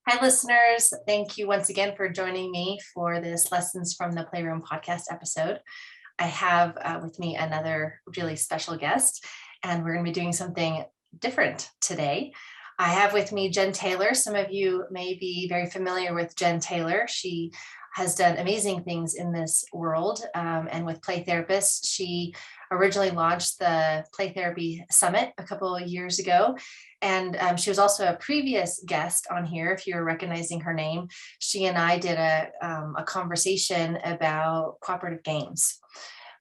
Hi, listeners. Thank you once again for joining me for this Lessons from the Playroom podcast episode. I have with me another really special guest, and we're going to be doing something different today. I have with me Jen Taylor. Some of you may be very familiar with Jen Taylor. She has done amazing things in this world, and with play therapists. She originally launched the Play Therapy Summit a couple of years ago. And she was also a previous guest on here, if you're recognizing her name. She and I did a conversation about cooperative games.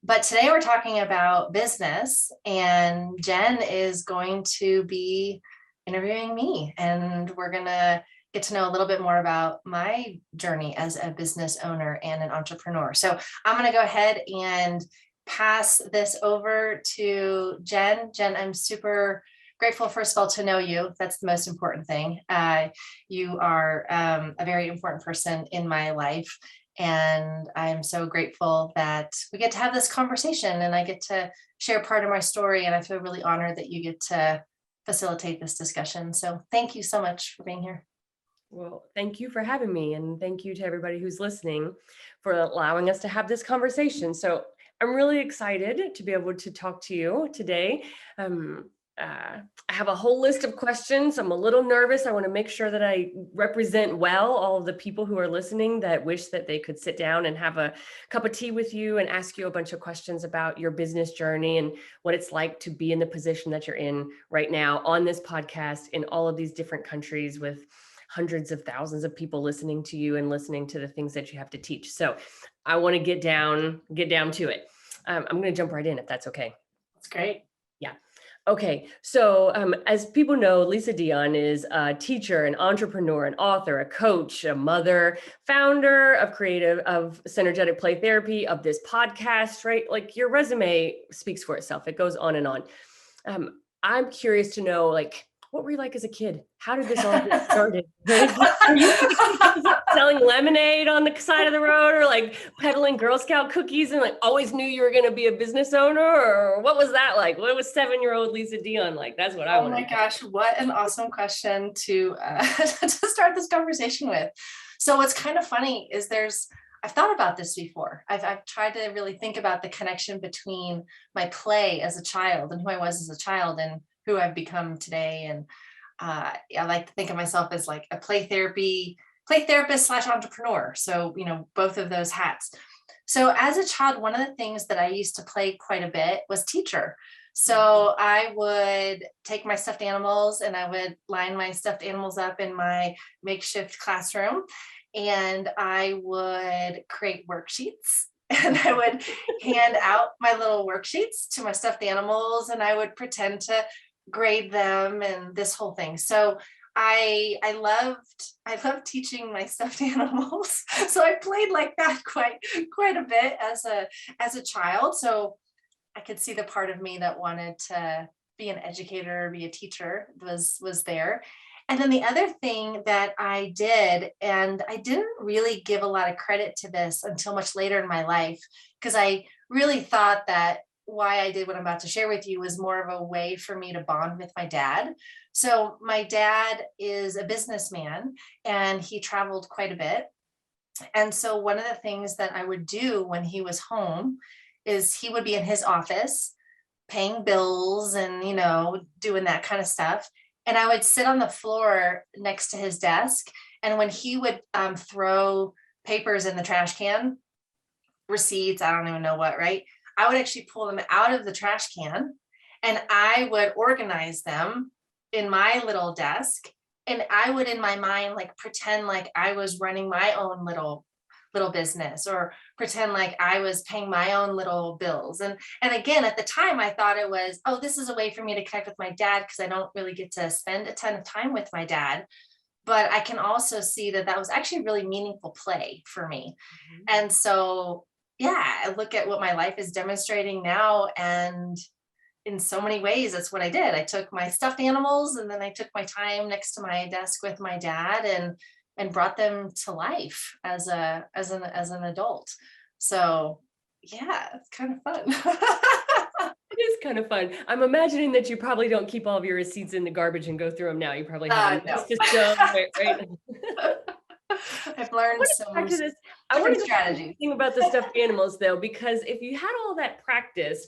But today we're talking about business, and Jen is going to be interviewing me, and we're going to get to know a little bit more about my journey as a business owner and an entrepreneur. So I'm going to go ahead and pass this over to Jen. Jen, I'm super grateful, first of all, to know you. That's the most important thing. You are a very important person in my life. And I'm so grateful that we get to have this conversation and I get to share part of my story. And I feel really honored that you get to facilitate this discussion. So thank you so much for being here. Well, thank you for having me. And thank you to everybody who's listening for allowing us to have this conversation. So I'm really excited to be able to talk to you today. I have a whole list of questions. I'm a little nervous. I want to make sure that I represent well all of the people who are listening that wish that they could sit down and have a cup of tea with you and ask you a bunch of questions about your business journey and what it's like to be in the position that you're in right now on this podcast in all of these different countries with hundreds of thousands of people listening to you and listening to the things that you have to teach. So I want to get down to it. I'm going to jump right in if that's okay. That's great. Yeah. Okay. So as people know, Lisa Dion is a teacher, an entrepreneur, an author, a coach, a mother, founder of Synergetic Play Therapy, of this podcast, right? Like your resume speaks for itself. It goes on and on. I'm curious to know, like, what were you like as a kid? How did this all get started? Right? Were you selling lemonade on the side of the road or like peddling Girl Scout cookies and like always knew you were going to be a business owner? Or what was that like? What was 7-year-old Lisa Dion like? That's what I want to know. Oh my gosh, what an awesome question to to start this conversation with. So what's kind of funny is I've thought about this before. I've tried to really think about the connection between my play as a child and who I was as a child and who I've become today. And I like to think of myself as like a play therapist / entrepreneur. So, both of those hats. So as a child, one of the things that I used to play quite a bit was teacher. So I would take my stuffed animals and I would line my stuffed animals up in my makeshift classroom, and I would create worksheets. And I would hand out my little worksheets to my stuffed animals, and I would pretend to grade them and this whole thing. So I loved teaching my stuffed animals. So I played like that quite a bit as a child. So I could see the part of me that wanted to be an educator, be a teacher was there. And then the other thing that I did, and I didn't really give a lot of credit to this until much later in my life, because I really thought that why I did what I'm about to share with you was more of a way for me to bond with my dad. So my dad is a businessman and he traveled quite a bit. And so one of the things that I would do when he was home is he would be in his office paying bills and, doing that kind of stuff. And I would sit on the floor next to his desk. And when he would throw papers in the trash can, receipts, I don't even know what, right? I would actually pull them out of the trash can and I would organize them in my little desk. And I would, in my mind, like pretend like I was running my own little business, or pretend like I was paying my own little bills. And again, at the time, I thought it was, oh, this is a way for me to connect with my dad because I don't really get to spend a ton of time with my dad. But I can also see that was actually really meaningful play for me. Mm-hmm. And so, yeah, I look at what my life is demonstrating now, and in so many ways, that's what I did. I took my stuffed animals and then I took my time next to my desk with my dad and brought them to life as an adult. So yeah, it's kind of fun. is kind of fun. I'm imagining that you probably don't keep all of your receipts in the garbage and go through them now. You probably have a No. nice system, right? I've I learned want to go back some to this. I want different to go back to this strategies. thing about the stuffed animals, though, because if you had all that practice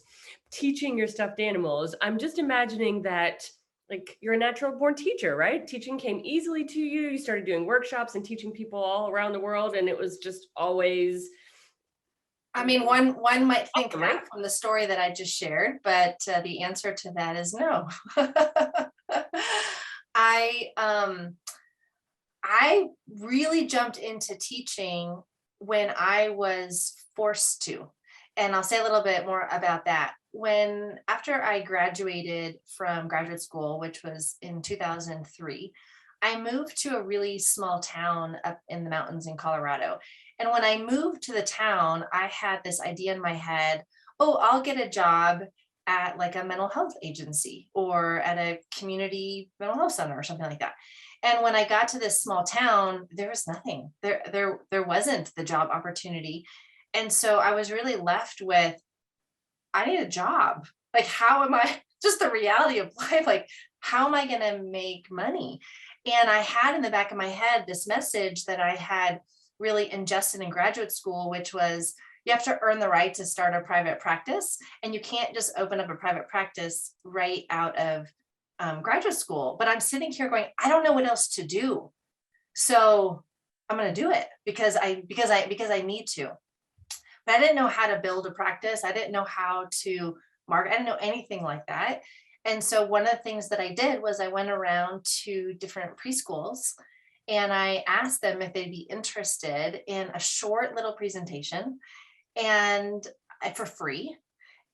teaching your stuffed animals, I'm just imagining that like you're a natural born teacher, right? Teaching came easily to you. You started doing workshops and teaching people all around the world, and it was just always I mean, one might think awesome, right? that from the story that I just shared, but the answer to that is no. I I really jumped into teaching when I was forced to. And I'll say a little bit more about that. When after I graduated from graduate school, which was in 2003, I moved to a really small town up in the mountains in Colorado. And when I moved to the town, I had this idea in my head, oh, I'll get a job at like a mental health agency or at a community mental health center or something like that. And when I got to this small town, there was nothing. There wasn't the job opportunity. And so I was really left with, I need a job. Like, how am I, just the reality of life, like, how am I going to make money? And I had in the back of my head this message that I had really ingested in graduate school, which was you have to earn the right to start a private practice. And you can't just open up a private practice right out of graduate school. But I'm sitting here going, I don't know what else to do. So I'm going to do it because I need to. But I didn't know how to build a practice. I didn't know how to market. I didn't know anything like that. And so one of the things that I did was I went around to different preschools and I asked them if they'd be interested in a short little presentation and for free.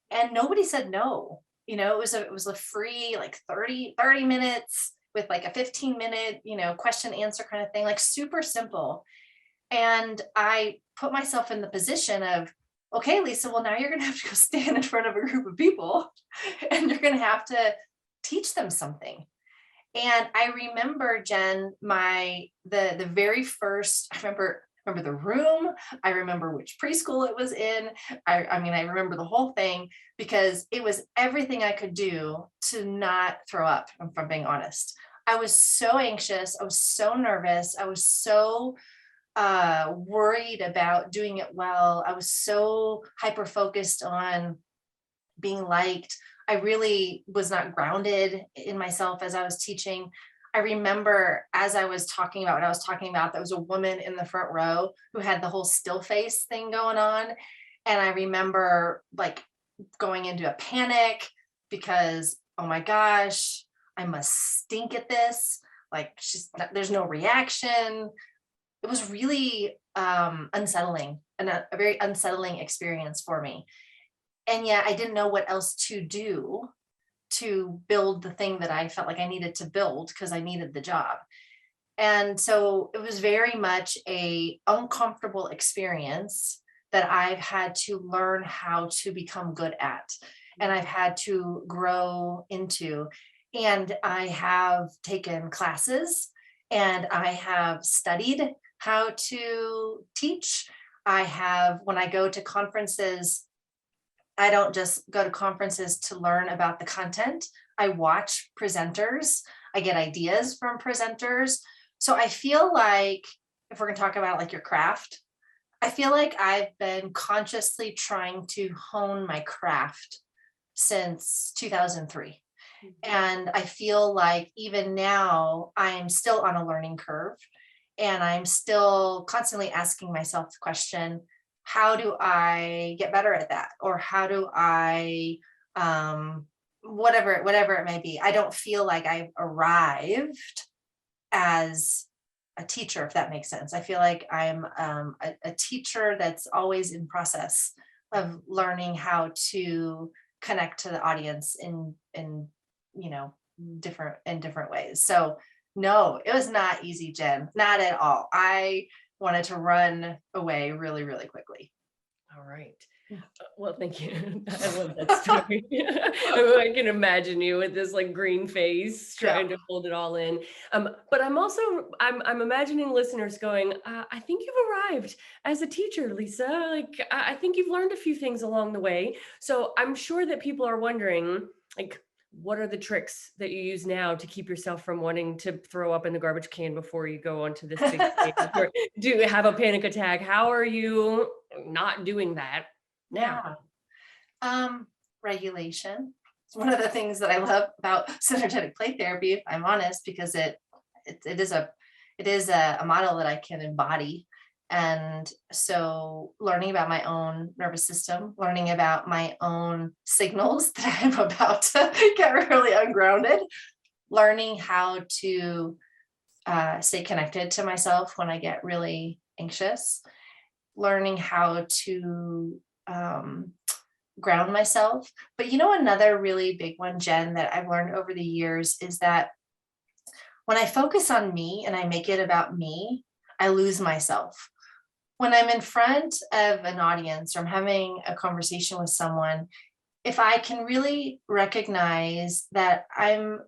And nobody said no. You know, it was a free like 30 minutes with like a 15-minute, question answer kind of thing, like super simple. And I put myself in the position of, okay, Lisa, well, now you're going to have to go stand in front of a group of people and you're going to have to teach them something. And I remember, Jen, the very first, I remember the room. I remember which preschool it was in. I mean, I remember the whole thing because it was everything I could do to not throw up, if I'm being honest. I was so anxious. I was so nervous. I was so worried about doing it well. I was so hyper focused on being liked. I really was not grounded in myself as I was teaching. I remember as I was talking about what I was talking about, there was a woman in the front row who had the whole still face thing going on. And I remember like going into a panic because, oh my gosh, I must stink at this. Like there's no reaction. It was really unsettling and a very unsettling experience for me. And yet I didn't know what else to do to build the thing that I felt like I needed to build because I needed the job. And so it was very much a uncomfortable experience that I've had to learn how to become good at, and I've had to grow into. And I have taken classes and I have studied how to teach. When I go to conferences, I don't just go to conferences to learn about the content. I watch presenters. I get ideas from presenters. So I feel like if we're going to talk about like your craft, I feel like I've been consciously trying to hone my craft since 2003. And I feel like even now I'm still on a learning curve and I'm still constantly asking myself the question, how do I get better at that? Or how do I, whatever it may be. I don't feel like I've arrived as a teacher, if that makes sense. I feel like I'm a teacher that's always in process of learning how to connect to the audience in different ways. So no, it was not easy, Jen, not at all. I wanted to run away really, really quickly. All right. Well, thank you. I love that story. I can imagine you with this like green face Yeah. trying to hold it all in. But I'm imagining listeners going, I think you've arrived as a teacher, Lisa. Like I think you've learned a few things along the way. So I'm sure that people are wondering, like, what are the tricks that you use now to keep yourself from wanting to throw up in the garbage can before you go onto this big stage? Or do you have a panic attack? How are you not doing that now? Yeah. Regulation. It's one of the things that I love about synergetic play therapy, if I'm honest, because it is a model that I can embody. And so learning about my own nervous system, learning about my own signals that I'm about to get really ungrounded, learning how to stay connected to myself when I get really anxious, learning how to ground myself. But another really big one, Jen, that I've learned over the years is that when I focus on me and I make it about me, I lose myself. When I'm in front of an audience or I'm having a conversation with someone, if I can really recognize that I'm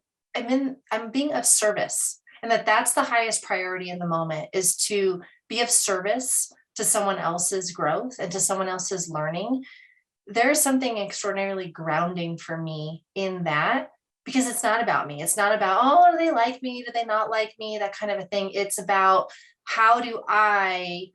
being of service, and that's the highest priority in the moment, is to be of service to someone else's growth and to someone else's learning, there's something extraordinarily grounding for me in that, because it's not about me. It's not about, oh, do they like me? Do they not like me? That kind of a thing. It's about, how do I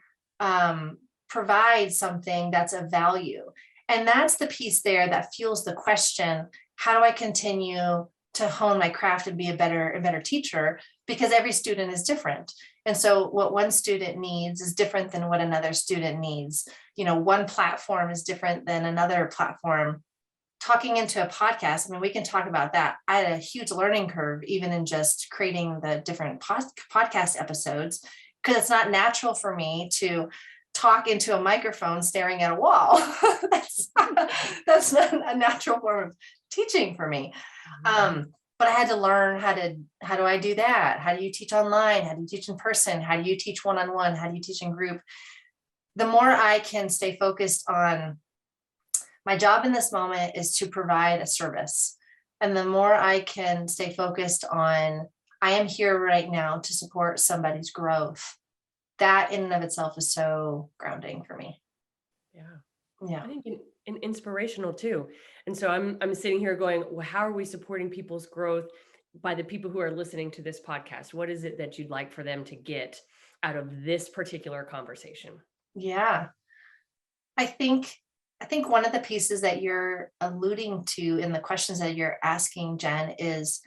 provide something that's of value? And that's the piece there that fuels the question, how do I continue to hone my craft and be a better teacher? Because every student is different. And so what one student needs is different than what another student needs. One platform is different than another platform. Talking into a podcast, I mean, we can talk about that. I had a huge learning curve, even in just creating the different podcast episodes, because it's not natural for me to talk into a microphone staring at a wall. that's not a natural form of teaching for me. But I had to learn how do I do that? How do you teach online? How do you teach in person? How do you teach one-on-one? How do you teach in group? The more I can stay focused on my job in this moment is to provide a service. And the more I can stay focused on, I am here right now to support somebody's growth, that in and of itself is so grounding for me. Yeah. I think inspirational too. And so I'm sitting here going, well, how are we supporting people's growth by the people who are listening to this podcast? What is it that you'd like for them to get out of this particular conversation? Yeah. I think one of the pieces that you're alluding to in the questions that you're asking, Jen, is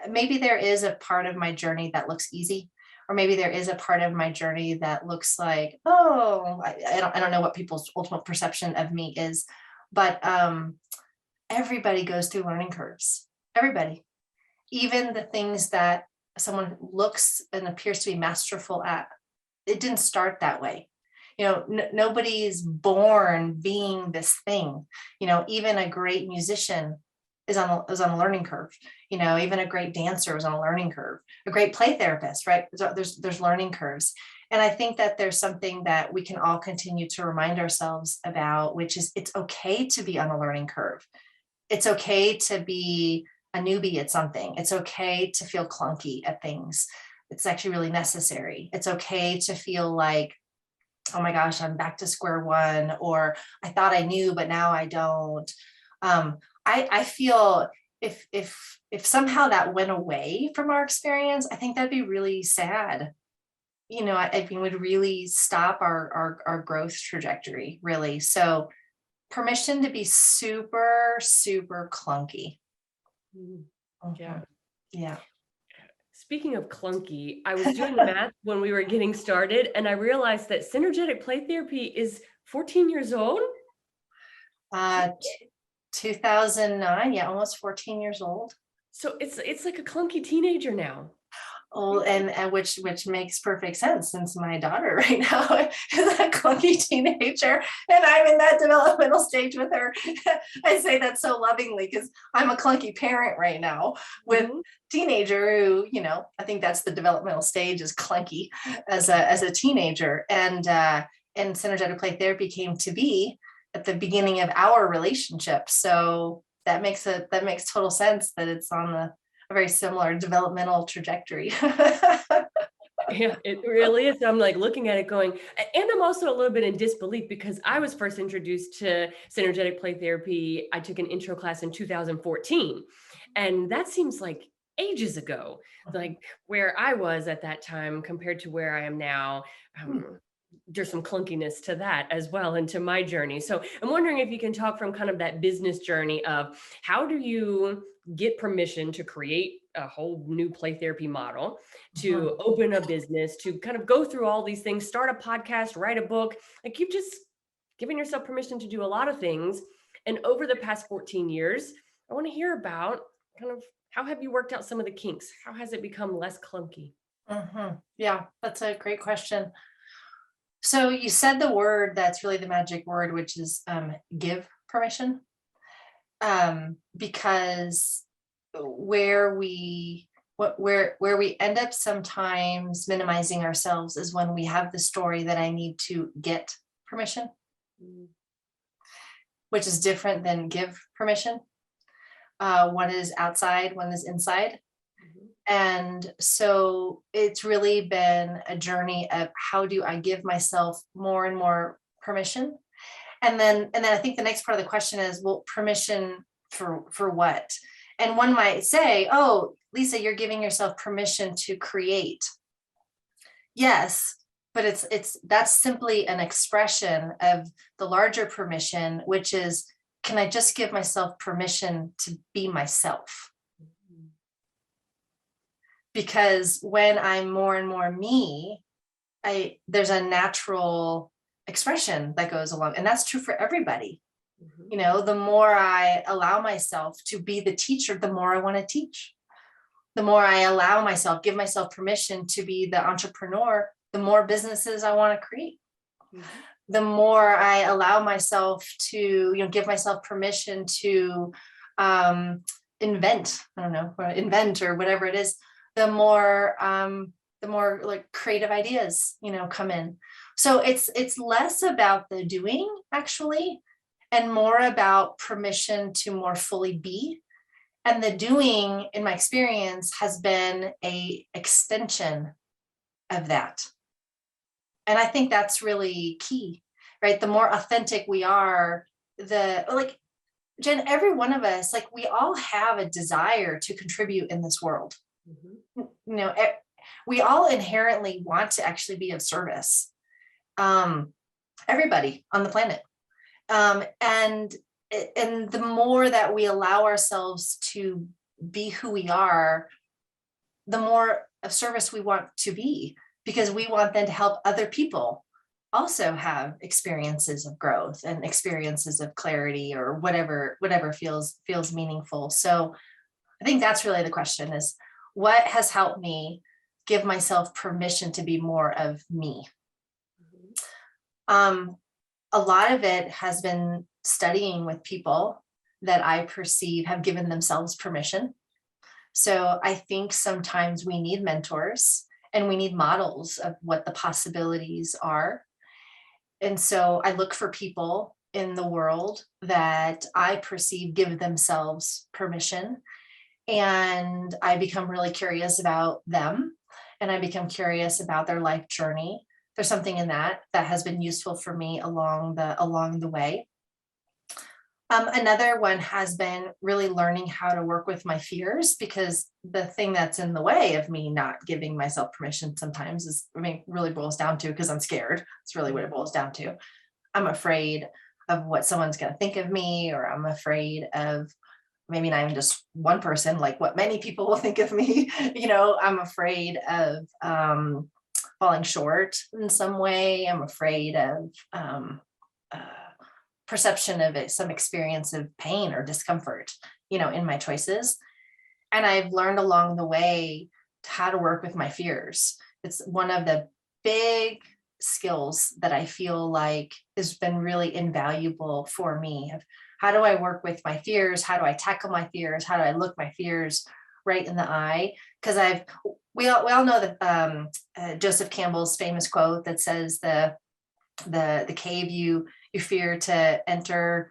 maybe there is a part of my journey that looks easy, or maybe there is a part of my journey that looks like, oh, I don't know what people's ultimate perception of me is, but everybody goes through learning curves. Everybody, even the things that someone looks and appears to be masterful at, it didn't start that way. Nobody's born being this thing. Even a great musician is on a learning curve. Even a great dancer is on a learning curve. A great play therapist, right? There's learning curves. And I think that there's something that we can all continue to remind ourselves about, which is it's okay to be on a learning curve. It's okay to be a newbie at something. It's okay to feel clunky at things. It's actually really necessary. It's okay to feel like, oh my gosh, I'm back to square one, or I thought I knew, but now I don't. I feel if somehow that went away from our experience, I think that'd be really sad. I think would really stop our growth trajectory, really. So permission to be super, super clunky. Yeah. Yeah. Speaking of clunky, I was doing the math when we were getting started, and I realized that Synergetic Play Therapy is 14 years old. 2009, yeah, almost 14 years old. So it's like a clunky teenager now. Oh, and which makes perfect sense, since my daughter right now is a clunky teenager and I'm in that developmental stage with her. I say that so lovingly because I'm a clunky parent right now with teenager who, I think that's the developmental stage, is clunky as a teenager. And synergetic play therapy came to be at the beginning of our relationship. So that makes total sense that it's on a very similar developmental trajectory. Yeah, it really is. I'm like looking at it going, and I'm also a little bit in disbelief because I was first introduced to synergetic play therapy. I took an intro class in 2014, and that seems like ages ago, like where I was at that time compared to where I am now. There's some clunkiness to that as well into my journey. So I'm wondering if you can talk from kind of that business journey of how do you get permission to create a whole new play therapy model, to open a business, to kind of go through all these things, start a podcast, write a book. Like you've just given yourself permission to do a lot of things. And over the past 14 years, I want to hear about kind of how have you worked out some of the kinks? How has it become less clunky? Yeah, that's a great question. So you said the word that's really the magic word, which is give permission. Because where we end up sometimes minimizing ourselves is when we have the story that I need to get permission, which is different than give permission. One is outside, one is inside. And so it's really been a journey of how do I give myself more and more permission? And then I think the next part of the question is, well, permission for what? And one might say, oh, Lisa, you're giving yourself permission to create. Yes, but that's simply an expression of the larger permission, which is, can I just give myself permission to be myself? Because when I'm more and more me, there's a natural expression that goes along, and that's true for everybody. You know, the more I allow myself to be the teacher, the more I want to teach. The more I allow myself, give myself permission to be the entrepreneur, the more businesses I want to create. The more I allow myself to, give myself permission to invent or whatever it is, the more like creative ideas, come in. So it's less about the doing actually, and more about permission to more fully be. And the doing, in my experience, has been a extension of that. And I think that's really key, right? The more authentic we are, Jen, every one of us, we all have a desire to contribute in this world. We all inherently want to actually be of service. Everybody on the planet. And the more that we allow ourselves to be who we are, the more of service we want to be, because we want then to help other people also have experiences of growth and experiences of clarity or whatever feels meaningful. So I think that's really the question, is what has helped me give myself permission to be more of me? A lot of it has been studying with people that I perceive have given themselves permission. So I think sometimes we need mentors and we need models of what the possibilities are. And so I look for people in the world that I perceive give themselves permission. And I become really curious about them. And I become curious about their life journey. There's something in that has been useful for me along the way. Another one has been really learning how to work with my fears, because the thing that's in the way of me not giving myself permission sometimes is, really boils down to, because I'm scared. It's really what it boils down to. I'm afraid of what someone's going to think of me, or I'm afraid of maybe not even just one person, like what many people will think of me. I'm afraid of falling short in some way. I'm afraid of perception of it, some experience of pain or discomfort, in my choices. And I've learned along the way how to work with my fears. It's one of the big skills that I feel like has been really invaluable for me. Of how do I work with my fears? How do I tackle my fears? How do I look my fears right in the eye? Because we all know that Joseph Campbell's famous quote that says the cave you You fear to enter,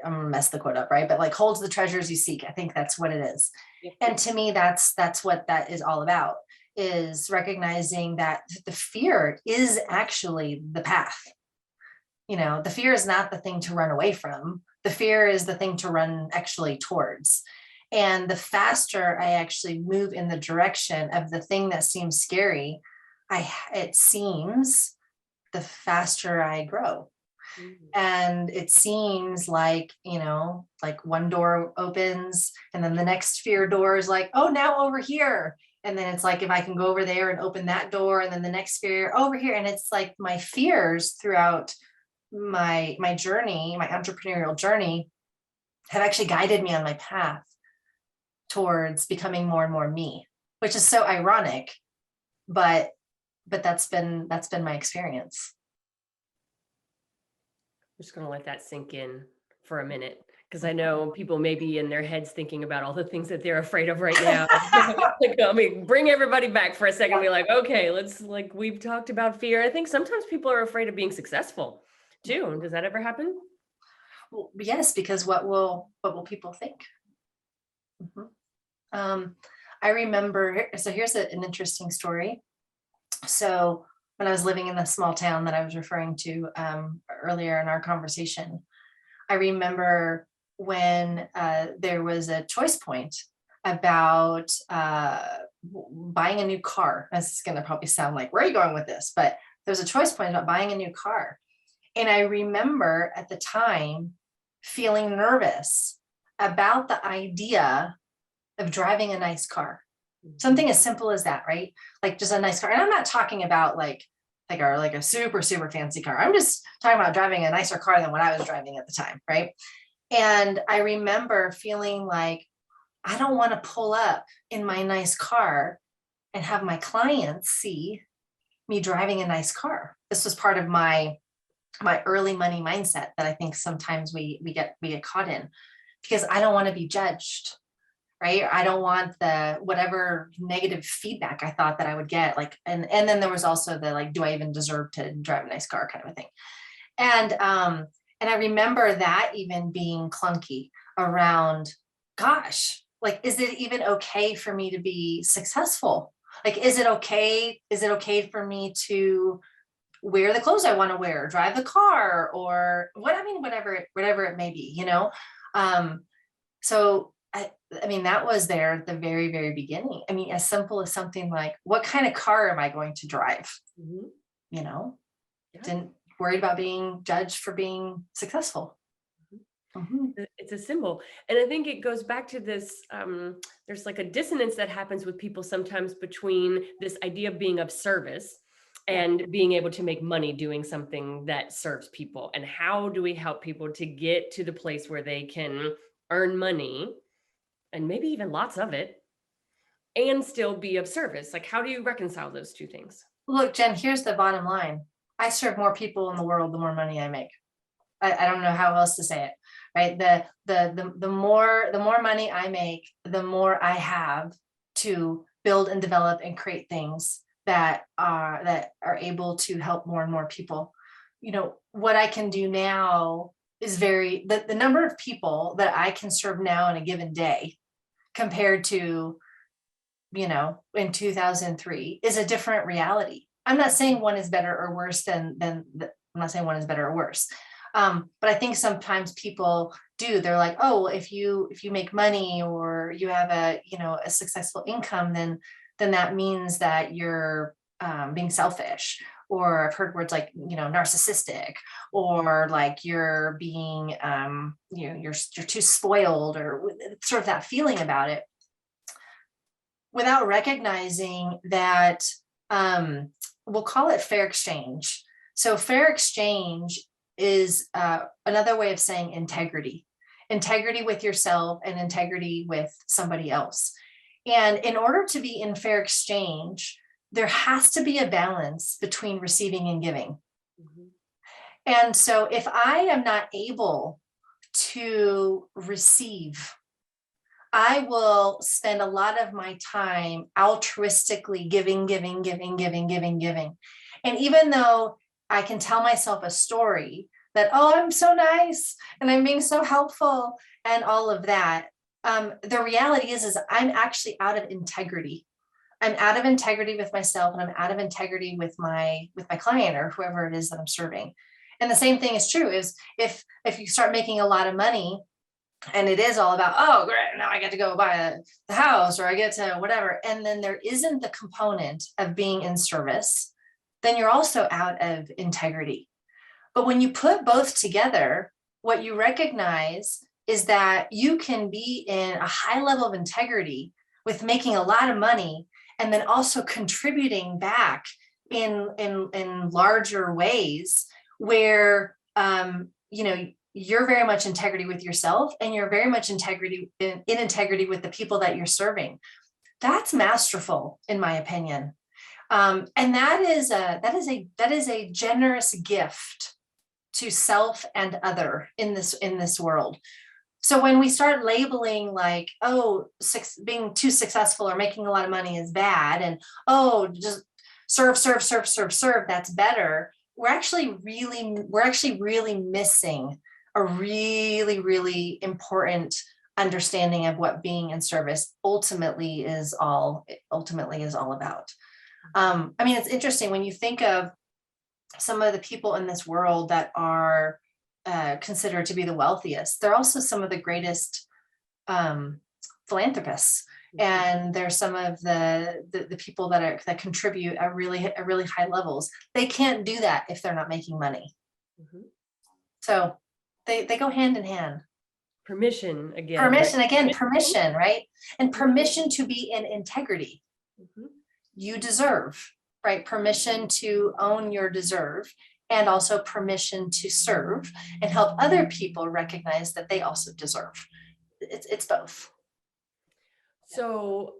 I'm gonna mess the quote up, right? But like holds the treasures you seek. I think that's what it is. Yep. And to me, that's what that is all about, is recognizing that the fear is actually the path. The fear is not the thing to run away from. The fear is the thing to run actually towards. And the faster I actually move in the direction of the thing that seems scary, it seems the faster I grow. And it seems like, like one door opens and then the next fear door is like, oh, now over here. And then it's like, if I can go over there and open that door, and then the next fear over here. And it's like my fears throughout my journey, my entrepreneurial journey, have actually guided me on my path towards becoming more and more me, which is so ironic, but that's been my experience. I'm just going to let that sink in for a minute, because I know people may be in their heads thinking about all the things that they're afraid of right now. Bring everybody back for a second. Be like, okay, we've talked about fear. I think sometimes people are afraid of being successful too. Does that ever happen? Well, yes, because what will people think? I remember, so here's an interesting story. So when I was living in the small town that I was referring to earlier in our conversation, I remember when there was a choice point about buying a new car. This is going to probably sound like, where are you going with this? But there's a choice point about buying a new car. And I remember at the time feeling nervous about the idea of driving a nice car. Something as simple as that, right? Like just a nice car. And I'm not talking about like a super, super fancy car. I'm just talking about driving a nicer car than what I was driving at the time, right? And I remember feeling like, I don't want to pull up in my nice car and have my clients see me driving a nice car. This was part of my early money mindset that I think sometimes we get caught in, because I don't want to be judged, right? I don't want the whatever negative feedback I thought that I would get, like, and then there was also the like, do I even deserve to drive a nice car kind of a thing. And I remember that even being clunky around, gosh, like, is it even okay for me to be successful? Like, is it okay for me to wear the clothes I want to wear, drive the car, or whatever it may be, So I mean, that was there at the very, very beginning. I mean, as simple as something like, what kind of car am I going to drive? Yeah. Didn't worry about being judged for being successful. It's a symbol. And I think it goes back to this, there's like a dissonance that happens with people sometimes between this idea of being of service and being able to make money doing something that serves people. And how do we help people to get to the place where they can earn money, and maybe even lots of it, and still be of service? Like, how do you reconcile those two things? Look, Jen, here's the bottom line. I serve more people in the world, the more money I make. I don't know how else to say it, right? The more money I make, the more I have to build and develop and create things that are able to help more and more people. What I can do now is the number of people that I can serve now in a given day compared to, in 2003 is a different reality. I'm not saying one is better or worse I'm not saying one is better or worse. But I think sometimes people do. They're like, oh, if you make money or you have a successful income, then that means that you're being selfish, or I've heard words like, narcissistic, or like you're being, you're too spoiled, or sort of that feeling about it, without recognizing that, we'll call it fair exchange. So fair exchange is another way of saying integrity with yourself and integrity with somebody else. And in order to be in fair exchange, there has to be a balance between receiving and giving. And so if I am not able to receive, I will spend a lot of my time altruistically giving. And even though I can tell myself a story that, oh, I'm so nice and I'm being so helpful and all of that. The reality is I'm actually out of integrity. I'm out of integrity with myself, and I'm out of integrity with my client or whoever it is that I'm serving. And the same thing is true is if you start making a lot of money and it is all about, oh, great, now I get to go buy the house or I get to whatever, and then there isn't the component of being in service, then you're also out of integrity. But when you put both together, what you recognize is that you can be in a high level of integrity with making a lot of money and then also contributing back in larger ways where you're very much integrity with yourself and you're very much integrity in integrity with the people that you're serving. That's masterful, in my opinion. And that is a generous gift to self and other in this world. So when we start labeling like, oh, being too successful or making a lot of money is bad, and oh, just serve, that's better, we're actually really missing a really, really important understanding of what being in service ultimately is all about. I mean, it's interesting when you think of some of the people in this world that are considered to be the wealthiest. They're also some of the greatest philanthropists, and they're some of the people that contribute at really high levels. They can't do that if they're not making money. Mm-hmm. So they go hand in hand. Permission, right? And permission to be in integrity. Mm-hmm. You deserve, right? Permission to own your deserve, and also permission to serve and help other people recognize that they also deserve. It's both. So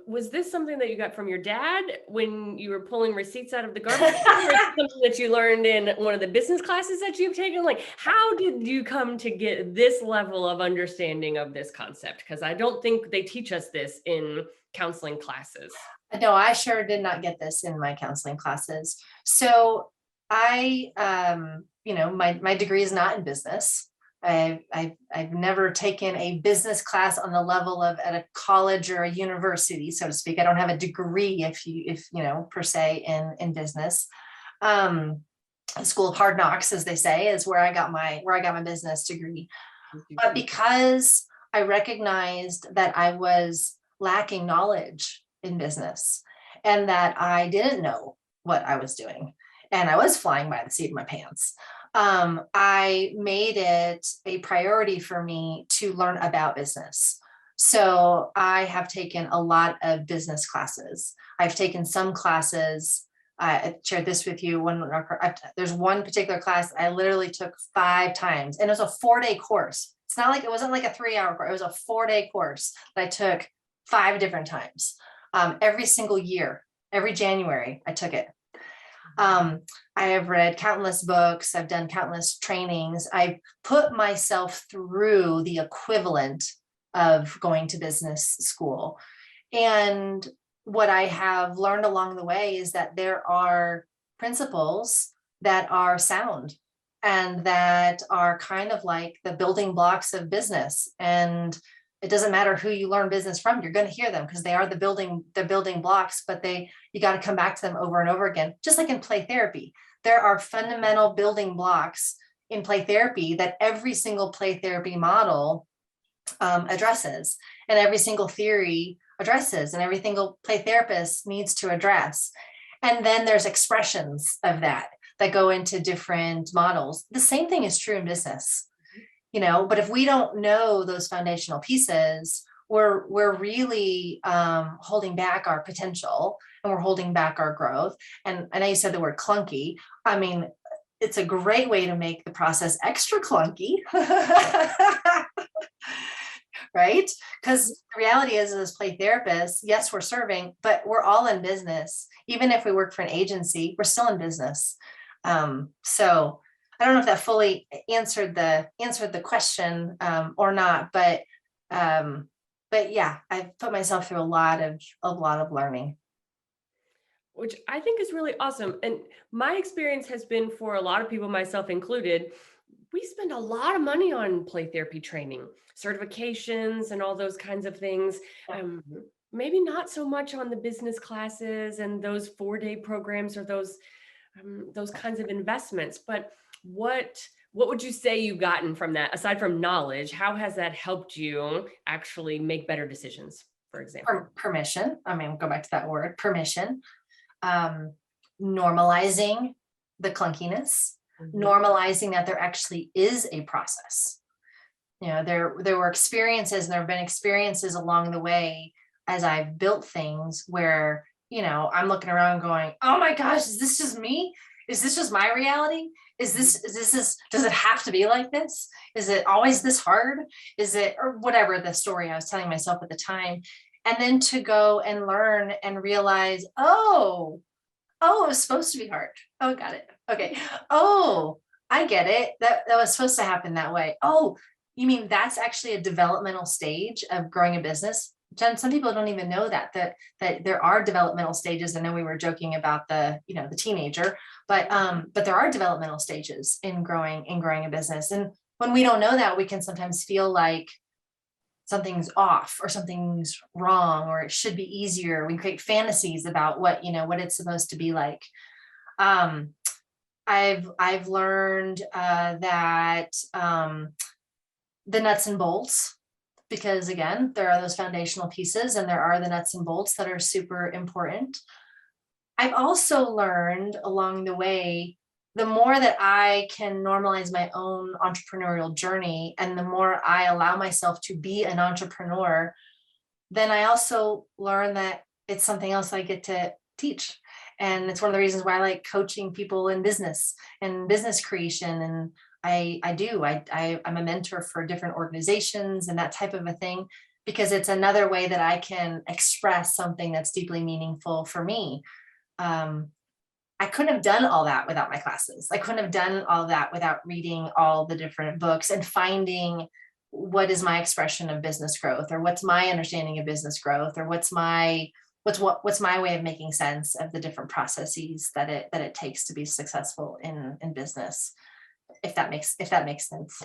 was this something that you got from your dad when you were pulling receipts out of the garbage can, or something that you learned in one of the business classes that you've taken? Like, how did you come to get this level of understanding of this concept? Because I don't think they teach us this in counseling classes. No, I sure did not get this in my counseling classes. So I, my degree is not in business. I've never taken a business class on the level of at a college or a university, so to speak. I don't have a degree, if per se, in business. The School of Hard Knocks, as they say, is where I got my business degree. But because I recognized that I was lacking knowledge in business and that I didn't know what I was doing, and I was flying by the seat of my pants, I made it a priority for me to learn about business. So I have taken a lot of business classes. I've taken some classes. I shared this with you. There's one particular class I literally took 5 times, and it was a 4-day course. It wasn't like a 3-hour course. It was a 4-day course that I took 5 different times. Every single year, every January, I took it. I have read countless books. I've done countless trainings. I put myself through the equivalent of going to business school. And what I have learned along the way is that there are principles that are sound and that are kind of like the building blocks of business. And it doesn't matter who you learn business from, you're going to hear them because they are the building blocks, but you got to come back to them over and over again. Just like in play therapy, there are fundamental building blocks in play therapy that every single play therapy model addresses, and every single theory addresses, and every single play therapist needs to address. And then there's expressions of that go into different models. The same thing is true in business. But if we don't know those foundational pieces, we're really holding back our potential, and we're holding back our growth. And I know you said the word clunky. I mean, it's a great way to make the process extra clunky, right? Because the reality is, as play therapists, yes, we're serving, but we're all in business. Even if we work for an agency, we're still in business. So I don't know if that fully answered the question or not, but yeah, I've put myself through a lot of learning, which I think is really awesome. And my experience has been, for a lot of people, myself included, we spend a lot of money on play therapy training, certifications, and all those kinds of things. Yeah. Maybe not so much on the business classes and those 4-day programs or those kinds of investments. But what would you say you've gotten from that aside from knowledge? How has that helped you actually make better decisions, for example? Permission. I mean, go back to that word, permission. Um, Normalizing the clunkiness, Mhm. normalizing that there actually is a process. There were experiences, and there have been experiences along the way as I've built things where, I'm looking around going, oh my gosh, is this just me? Is this just my reality? Does it have to be like this? Is it always this hard? Is it, or whatever the story I was telling myself at the time. And then to go and learn and realize, oh, it was supposed to be hard. Oh, got it. Okay. Oh, I get it. That was supposed to happen that way. Oh, you mean that's actually a developmental stage of growing a business? Jen, some people don't even know that there are developmental stages. I know we were joking about the teenager, but there are developmental stages in growing a business. And when we don't know that, we can sometimes feel like something's off or something's wrong or it should be easier. We create fantasies about what it's supposed to be like. um I've learned that the nuts and bolts, because again, there are those foundational pieces and there are the nuts and bolts that are super important. I've also learned along the way, the more that I can normalize my own entrepreneurial journey and the more I allow myself to be an entrepreneur, then I also learn that it's something else I get to teach. And it's one of the reasons why I like coaching people in business and business creation. And I'm a mentor for different organizations and that type of a thing, because it's another way that I can express something that's deeply meaningful for me. Um, I couldn't have done all that without my classes. I couldn't have done all that without reading all the different books and finding what is my expression of business growth, or what's my understanding of business growth, or what's my way of making sense of the different processes that it takes to be successful in business. If that makes sense.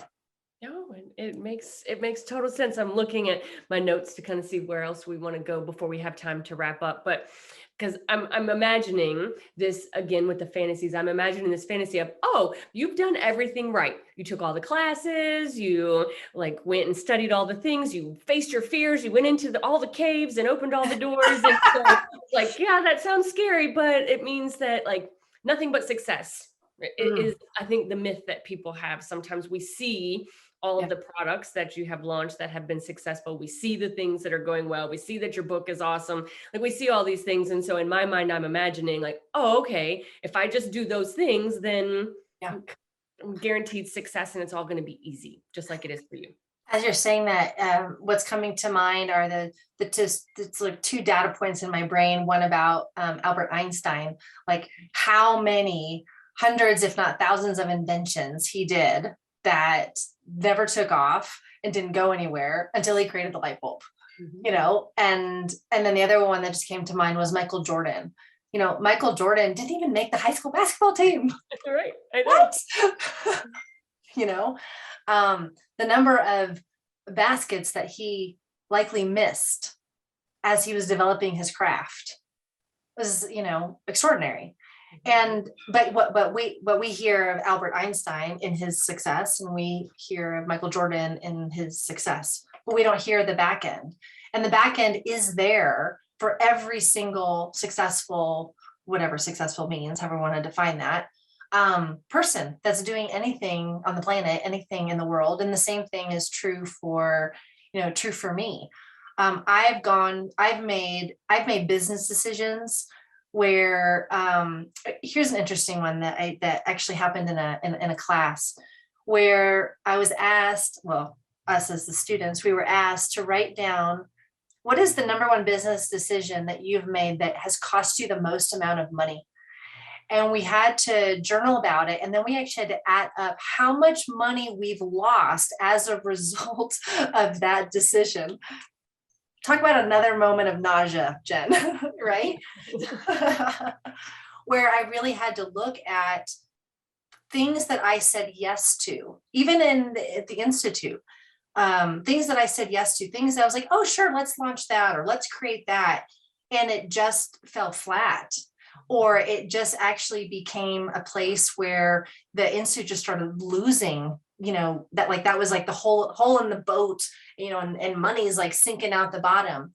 No, it makes total sense. I'm looking at my notes to kind of see where else we want to go before we have time to wrap up. But because I'm imagining this again with the fantasies, I'm imagining this fantasy of, oh, you've done everything right. You took all the classes, you like went and studied all the things, you faced your fears, you went into all the caves and opened all the doors. And so it's like, yeah, that sounds scary, but it means that like nothing but success. It Mm, is, I think, the myth that people have. Sometimes we see all of yeah. the products that you have launched that have been successful. We see the things that are going well. We see that your book is awesome. Like we see all these things. And so in my mind, I'm imagining like, oh, okay, if I just do those things, then Yeah. I'm guaranteed success and it's all going to be easy, just like it is for you. As you're saying that, what's coming to mind are it's like two data points in my brain. One about Albert Einstein, like how many hundreds, if not thousands, of inventions he did that never took off and didn't go anywhere until he created the light bulb. Mhm. And then the other one that just came to mind was Michael Jordan. Michael Jordan didn't even make the high school basketball team. Right. I know. What? you know the number of baskets that he likely missed as he was developing his craft was extraordinary. And but what we hear of Albert Einstein in his success, and we hear of Michael Jordan in his success, but we don't hear the back end. And the back end is there for every single successful, whatever successful means, however we want to define that, person that's doing anything on the planet, anything in the world. And the same thing is true for me. I've made business decisions where, here's an interesting one that actually happened in a class where I was asked, well, us as the students, we were asked to write down, what is the number one business decision that you've made that has cost you the most amount of money? And we had to journal about it. And then we actually had to add up how much money we've lost as a result of that decision. Talk about another moment of nausea, Jen, right? Where I really had to look at things that I said yes to, even at the Institute, things that I said yes to, things that I was like, oh, sure, let's launch that or let's create that. And it just fell flat. Or it just actually became a place where the Institute just started losing, that was like the hole in the boat, and money's like sinking out the bottom.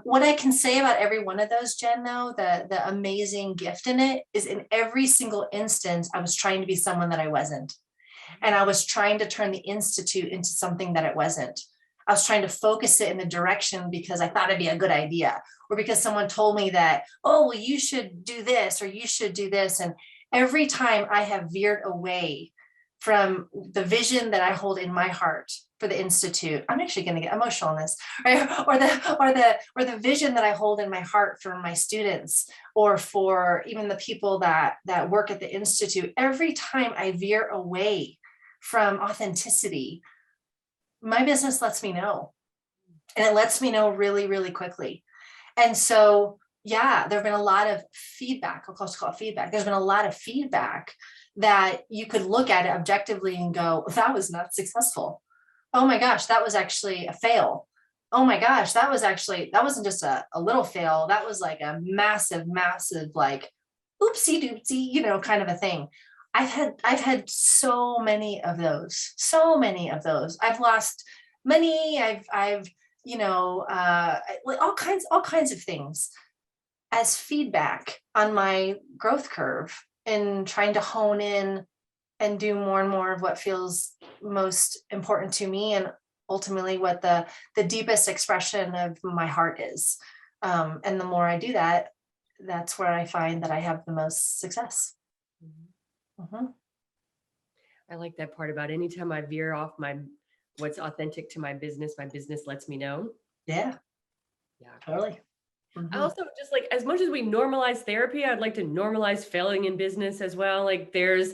What I can say about every one of those, Jen, though, the amazing gift in it is in every single instance, I was trying to be someone that I wasn't. And I was trying to turn the Institute into something that it wasn't. I was trying to focus it in the direction because I thought it'd be a good idea, or because someone told me that, oh, well, you should do this, or you should do this. And every time I have veered away from the vision that I hold in my heart for the Institute, I'm actually going to get emotional on this, right? Or the vision that I hold in my heart for my students, or for even the people that work at the Institute. Every time I veer away from authenticity, my business lets me know, and it lets me know really, really quickly. And so, yeah, there've been a lot of feedback. I'll call it feedback. There's been a lot of feedback that you could look at it objectively and go, that was not successful. Oh my gosh, that was actually a fail. Oh my gosh, that wasn't just a little fail. That was like a massive, like oopsie doopsie, kind of a thing. I've had so many of those. I've lost money. I've all kinds of things as feedback on my growth curve, and trying to hone in and do more and more of what feels most important to me, and ultimately what the deepest expression of my heart is. And the more I do that, that's where I find that I have the most success. Mm-hmm. I like that part about anytime I veer off what's authentic to my business lets me know. Yeah, totally. I also just like, as much as we normalize therapy, I'd like to normalize failing in business as well. Like I'm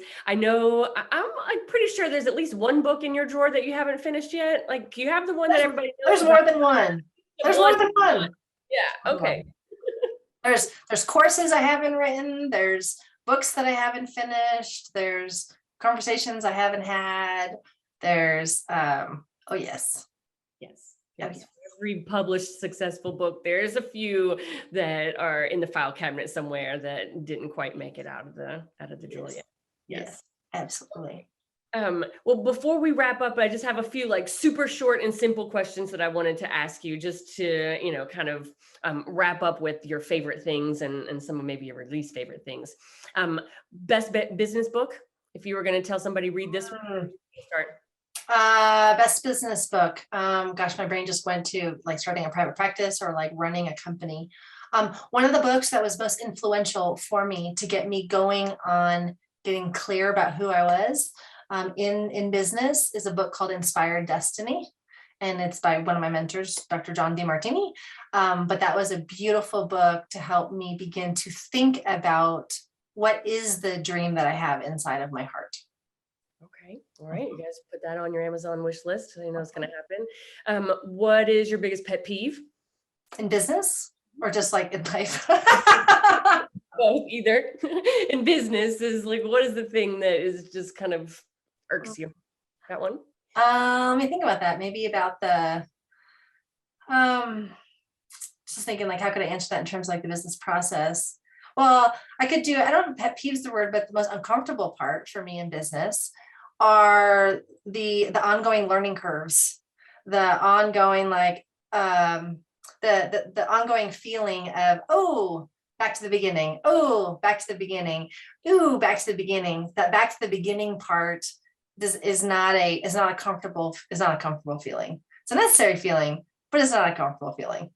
pretty sure there's at least one book in your drawer that you haven't finished yet. Like, you have the one that everybody knows. There's more than one. There's more than one. Yeah. Okay. There's courses I haven't written. There's books that I haven't finished. There's conversations I haven't had. There's, oh yes. Yes. Every published successful book, there's a few that are in the file cabinet somewhere that didn't quite make it out of the drawer yet. Yes, absolutely. Well, before we wrap up, I just have a few like super short and simple questions that I wanted to ask you, just to, kind of wrap up with your favorite things and some of maybe your least favorite things. Best business book, if you were going to tell somebody, read this one, start. Best business book. Gosh, my brain just went to like starting a private practice or like running a company. One of the books that was most influential for me to get me going on getting clear about who I was in business is a book called Inspired Destiny. And it's by one of my mentors, Dr. John DeMartini. But that was a beautiful book to help me begin to think about what is the dream that I have inside of my heart. Okay. All right. You guys put that on your Amazon wish list, so you know it's going to happen. What is your biggest pet peeve? In business or just like in life? Both, either. In business is like, what is the thing that is just kind of irks you? That one? Let me think about that. Maybe about the, just thinking like, how could I answer that in terms of like the business process? Well, I don't know if pet peeve's the word, but the most uncomfortable part for me in business are the ongoing learning curves, the ongoing like the ongoing feeling of, oh, back to the beginning, oh, back to the beginning, ooh, back to the beginning. That back to the beginning part is not a comfortable feeling. It's a necessary feeling, but it's not a comfortable feeling.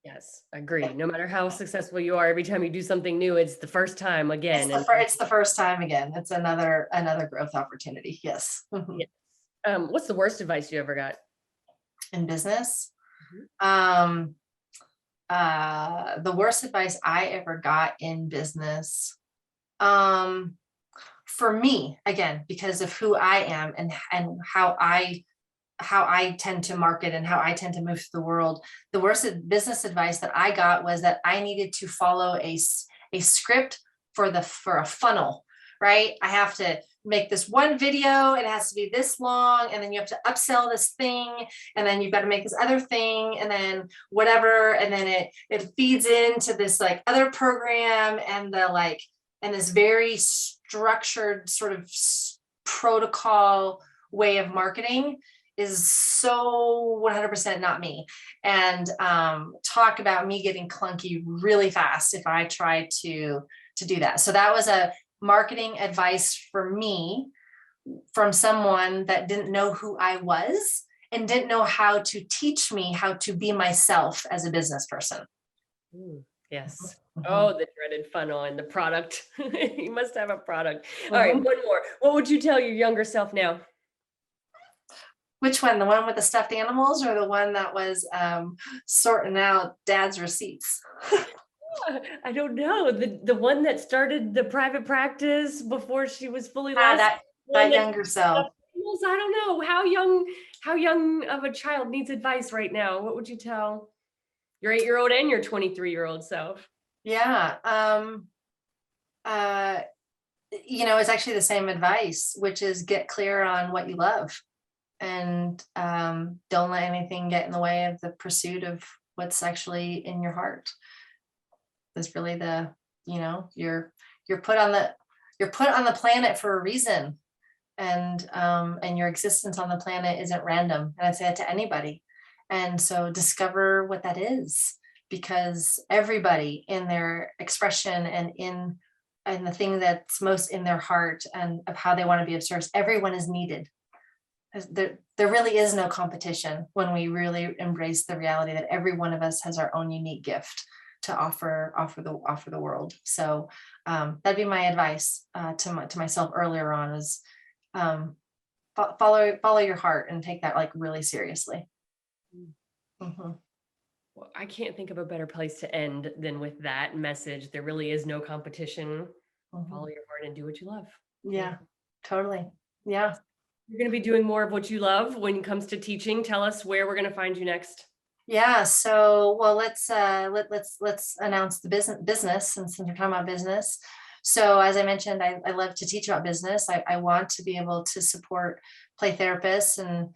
Yes, agree. No matter how successful you are, every time you do something new, it's the first time again. It's the first time again. It's another growth opportunity. Yes. Yes. What's the worst advice you ever got in business? The worst advice I ever got in business, for me, again, because of who I am and how I tend to market and how I tend to move through the world, the worst business advice that I got was that I needed to follow a script for a funnel, right? I have to make this one video, it has to be this long, and then you have to upsell this thing, and then you've got to make this other thing, and then whatever, and then it feeds into this like other program, and this very structured sort of protocol way of marketing is so 100% not me. And talk about me getting clunky really fast if I try to do that. So that was a marketing advice for me from someone that didn't know who I was and didn't know how to teach me how to be myself as a business person. Yes. Oh, the dreaded funnel and the product. You must have a product. All right, one more. What would you tell your younger self now? Which one? The one with the stuffed animals or the one that was sorting out dad's receipts? I don't know. The one that started the private practice before she was fully licensed. That younger self. I don't know. How young of a child needs advice right now? What would you tell your 8-year-old and your 23-year-old self? Yeah. It's actually the same advice, which is get clear on what you love, and don't let anything get in the way of the pursuit of what's actually in your heart. That's really you're put on the planet for a reason, and your existence on the planet isn't random. And I say that to anybody. And so discover what that is, because everybody in their expression and the thing that's most in their heart and of how they want to be of service, everyone is needed. There really is no competition when we really embrace the reality that every one of us has our own unique gift to offer the world. So that'd be my advice to myself earlier on, is follow your heart and take that like really seriously. Mm-hmm. Well, I can't think of a better place to end than with that message. There really is no competition. Mm-hmm. Follow your heart and do what you love. Yeah, totally. Yeah. You're going to be doing more of what you love when it comes to teaching. Tell us where we're going to find you next. Yeah. So, well, let's announce the business since we're talking about business. So as I mentioned, I love to teach about business. I want to be able to support play therapists and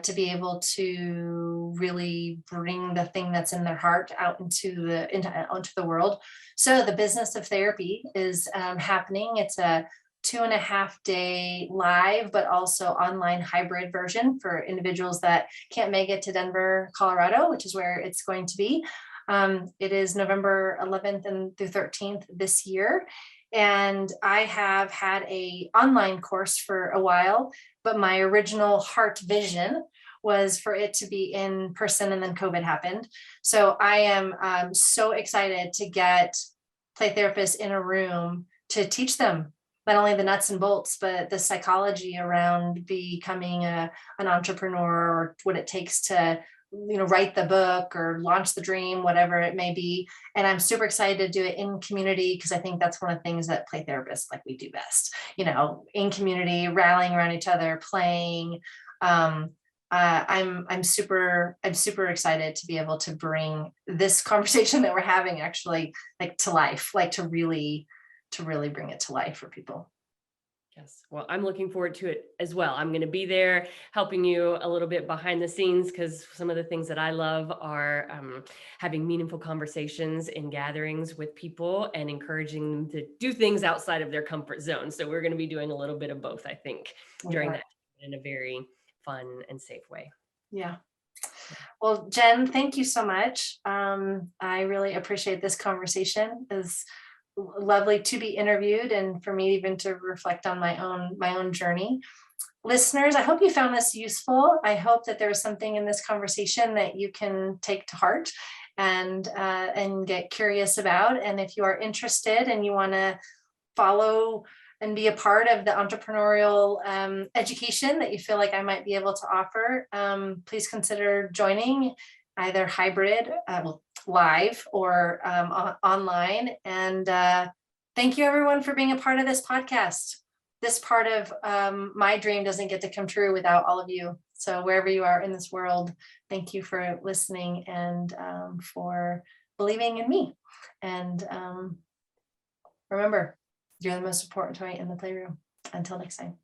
to be able to really bring the thing that's in their heart out into the world. So the business of therapy is happening. It's a 2.5-day live, but also online hybrid version for individuals that can't make it to Denver, Colorado, which is where it's going to be. It is November 11th and through 13th this year. And I have had an online course for a while, but my original heart vision was for it to be in person, and then COVID happened. So I am so excited to get play therapists in a room to teach them not only the nuts and bolts, but the psychology around becoming an entrepreneur, or what it takes to write the book or launch the dream, whatever it may be. And I'm super excited to do it in community, because I think that's one of the things that play therapists like we do best, in community, rallying around each other, playing. I'm super excited to be able to bring this conversation that we're having actually like to life, like to really bring it to life for people. Yes. Well, I'm looking forward to it as well. I'm going to be there helping you a little bit behind the scenes, because some of the things that I love are having meaningful conversations in gatherings with people and encouraging them to do things outside of their comfort zone. So we're going to be doing a little bit of both, I think, during that in a very fun and safe way. Yeah. Well, Jen, thank you so much. I really appreciate this conversation. It's lovely to be interviewed, and for me even to reflect on my own journey. Listeners, I hope you found this useful. I hope that there was something in this conversation that you can take to heart and get curious about. And if you are interested and you want to follow and be a part of the entrepreneurial education that you feel like I might be able to offer, please consider joining either hybrid, live, or online. And thank you everyone for being a part of this podcast. This part of my dream doesn't get to come true without all of you. So wherever you are in this world, thank you for listening and for believing in me. And remember, you're the most important toy in the playroom. Until next time.